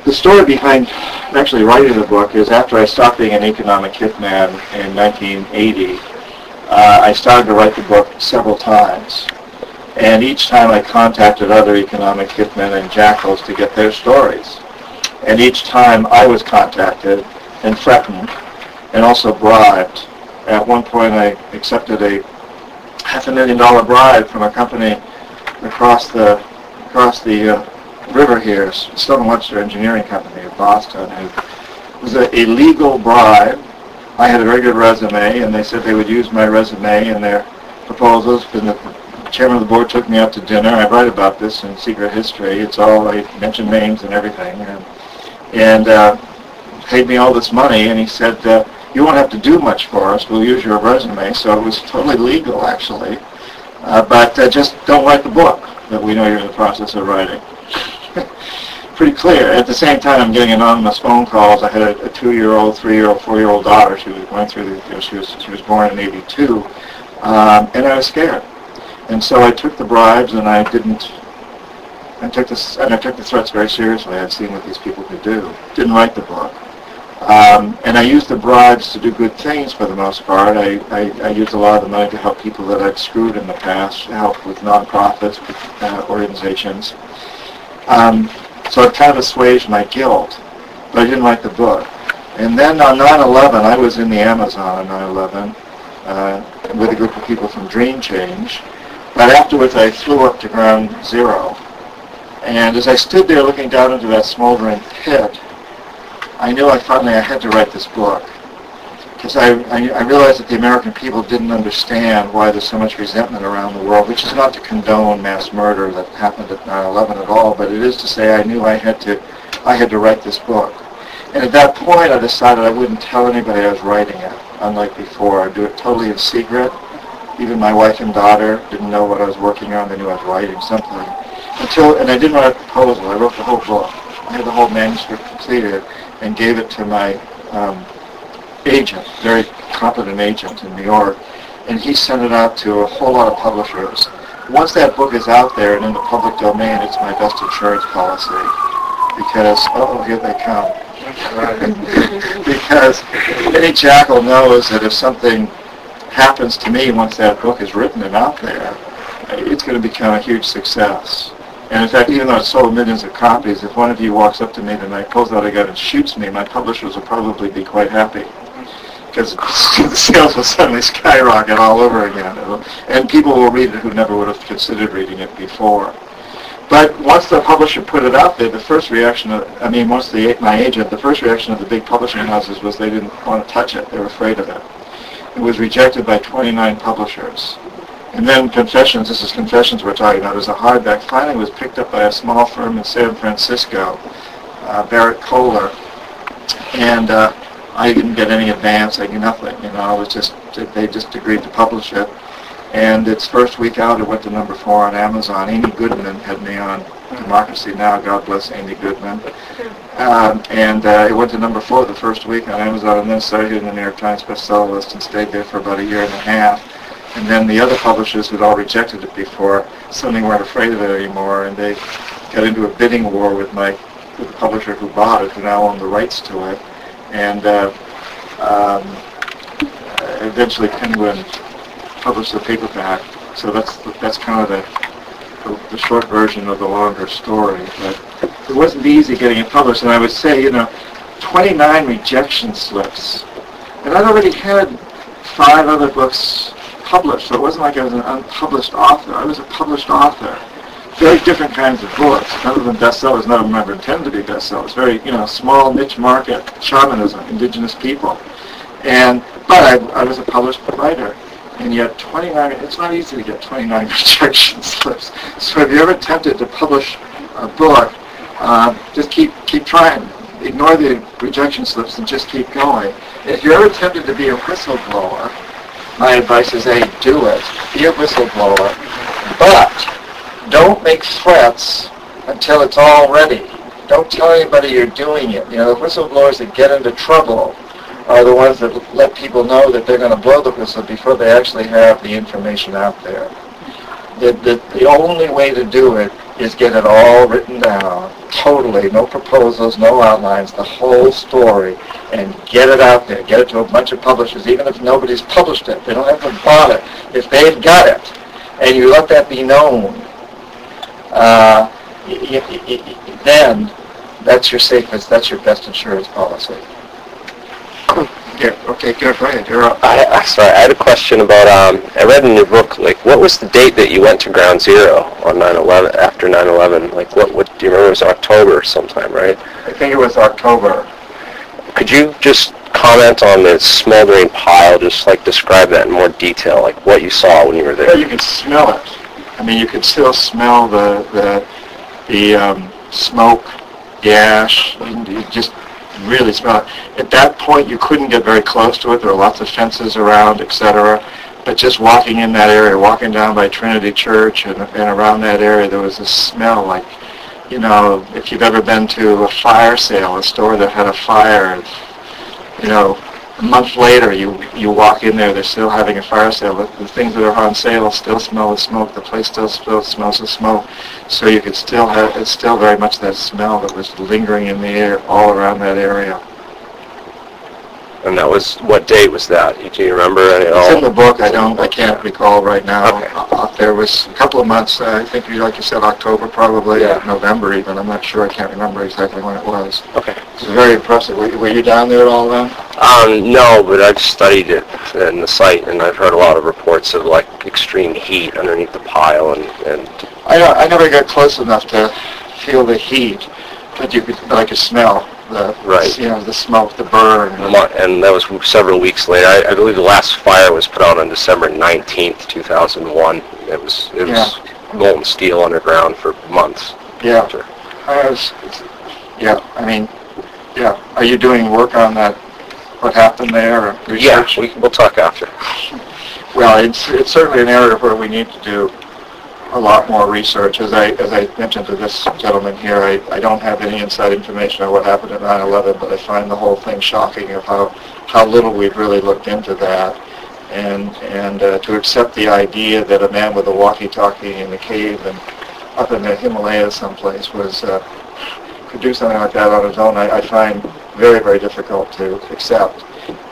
The story behind actually writing the book is after I stopped being an economic hitman in 1980, I started to write the book several times. And each time I contacted other economic hitmen and jackals to get their stories. And each time I was contacted and threatened and also bribed. At one point I accepted a $500,000 bribe from a company across the river here, Stone Webster Engineering Company of Boston. And it was a legal bribe. I had a very good resume, and they said they would use my resume in their proposals. And the chairman of the board took me out to dinner. I write about this in Secret History. It's all, I mentioned names and everything. And paid me all this money, and he said, you won't have to do much for us. We'll use your resume. So it was totally legal, actually. But just don't write the book that we know you're in the process of writing. Pretty clear. At the same time, I'm getting anonymous phone calls. I had a 2-year-old, 3-year-old, 4-year-old daughter. She was going through she was born in '82, and I was scared. And so I took the bribes, and I took the threats very seriously. I'd seen what these people could do. Didn't write the book. And I used the bribes to do good things for the most part. I used a lot of the money to help people that I'd screwed in the past, to help with nonprofits, organizations. So it kind of assuaged my guilt, but I didn't write the book. And then on 9/11, I was in the Amazon on 9/11 with a group of people from Dream Change. But afterwards, I flew up to ground zero. And as I stood there looking down into that smoldering pit, I knew I had to write this book. Because I realized that the American people didn't understand why there's so much resentment around the world, which is not to condone mass murder that happened at 9/11 at all, but it is to say I knew I had to write this book. And at that point I decided I wouldn't tell anybody I was writing it, unlike before. I'd do it totally in secret. Even my wife and daughter didn't know what I was working on. They knew I was writing something. And I didn't write a proposal. I wrote the whole book. I had the whole manuscript completed and gave it to my agent, very competent agent in New York, and he sent it out to a whole lot of publishers. Once that book is out there and in the public domain, it's my best insurance policy, because, here they come. Because any jackal knows that if something happens to me once that book is written and out there, it's going to become a huge success. And in fact, even though it sold millions of copies, if one of you walks up to me tonight, pulls out a gun and shoots me, my publishers will probably be quite happy. Because the sales will suddenly skyrocket all over again. And people will read it who never would have considered reading it before. But once the publisher put it out there, the first reaction my agent, the first reaction of the big publishing houses was they didn't want to touch it. They were afraid of it. It was rejected by 29 publishers. And then Confessions, this is Confessions we're talking about, as a hardback, finally was picked up by a small firm in San Francisco, Barrett Kohler. And I didn't get any advance, I did nothing, it was just, they just agreed to publish it. And its first week out, it went to number 4 on Amazon. Amy Goodman had me on Democracy Now!, God bless Amy Goodman. And it went to number 4 the first week on Amazon, and then started in the New York Times bestseller list and stayed there for about a year and a half. And then the other publishers who'd all rejected it before suddenly weren't afraid of it anymore, and they got into a bidding war with the publisher who bought it, who now owned the rights to it. And eventually Penguin published the paperback. So that's kind of the short version of the longer story. But it wasn't easy getting it published, and I would say, 29 rejection slips. And I'd already had 5 other books published, so it wasn't like I was an unpublished author. I was a published author. Very different kinds of books. None of them bestsellers. None of them ever intended to be bestsellers. Very, small niche market, shamanism, indigenous people. But I was a published writer. And yet 29, it's not easy to get 29 rejection slips. So if you're ever tempted to publish a book, just keep trying. Ignore the rejection slips and just keep going. If you're ever tempted to be a whistleblower, my advice is, A, do it. Be a whistleblower. But don't make threats until it's all ready. Don't tell anybody you're doing it. The whistleblowers that get into trouble are the ones that let people know that they're going to blow the whistle before they actually have the information out there. The only way to do it is get it all written down, totally, no proposals, no outlines, the whole story, and get it out there, get it to a bunch of publishers, even if nobody's published it. They don't have to bought it. If they've got it, and you let that be known, then that's your safest, that's your best insurance policy. Yeah, okay, good, go ahead, you're up. Sorry, I had a question about, I read in your book, like, what was the date that you went to Ground Zero on 9/11, after 9/11? Like, what do you remember? It was October sometime, right? I think it was October. Could you just comment on the smoldering pile, just like describe that in more detail, like what you saw when you were there? Well, you could smell it. I mean, you could still smell the smoke, gas, and you just really smell it. At that point, you couldn't get very close to it. There were lots of fences around, etc. But just walking in that area, walking down by Trinity Church and around that area, there was a smell like, you know, if you've ever been to a fire sale, a store that had a fire, you know, a month later you walk in there, they're still having a fire sale. The things that are on sale still smell the smoke. The place still smells the smoke. So you could still have, it's still very much that smell that was lingering in the air all around that area. And that was, what date was that? Do you remember at all? It's in the book. I can't recall right now. Okay. There was a couple of months, I think, like you said, October probably, yeah. November even. I'm not sure. I can't remember exactly when it was. Okay. It was very impressive. Were you down there at all then? No, but I've studied it in the site, and I've heard a lot of reports of like extreme heat underneath the pile, and I never got close enough to feel the heat, but I could smell the, right. You know, the smoke, the burn. And that was several weeks later. I believe the last fire was put out on December 19th, 2001. It was molten steel underground for months. Yeah. Are you doing work on that, what happened there? Or research? Yeah, we'll talk after. Well, it's certainly an area where we need to do a lot more research. As I mentioned to this gentleman here, I don't have any inside information on what happened at 9/11, but I find the whole thing shocking of how little we've really looked into that, and to accept the idea that a man with a walkie-talkie in the cave and up in the Himalayas someplace could do something like that on his own, I find very, very difficult to accept.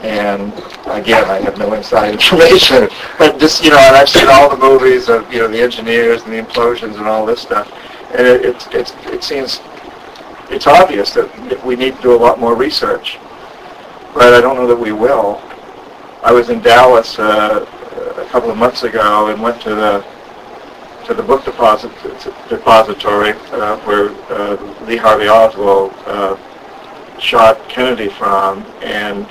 And again, I have no inside information, but just, you know, and I've seen all the movies of, you know, the engineers and the implosions and all this stuff, and it seems, it's obvious that we need to do a lot more research, but I don't know that we will. I was in Dallas a couple of months ago and went to the book depository where Lee Harvey Oswald shot Kennedy from, and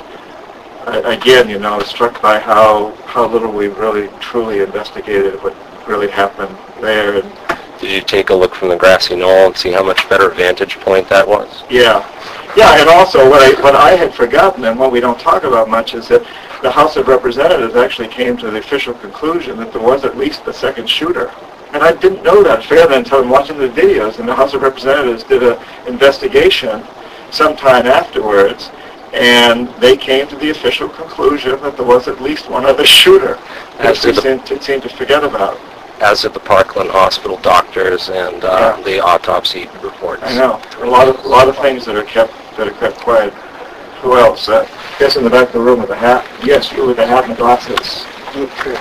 again, you know, struck by how little we've really truly investigated what really happened there. And did you take a look from the grassy knoll and see how much better vantage point that was? Yeah, and also what I had forgotten and what we don't talk about much is that the House of Representatives actually came to the official conclusion that there was at least a second shooter. And I didn't know that fairly until I'm watching the videos, and the House of Representatives did an investigation sometime afterwards, and they came to the official conclusion that there was at least one other shooter that they seemed to forget about. As did the Parkland Hospital doctors and the autopsy reports. I know. A lot of things that are kept quiet. Who else? Guess in the back of the room with the hat. Yes, you with the hat and the glasses. Okay.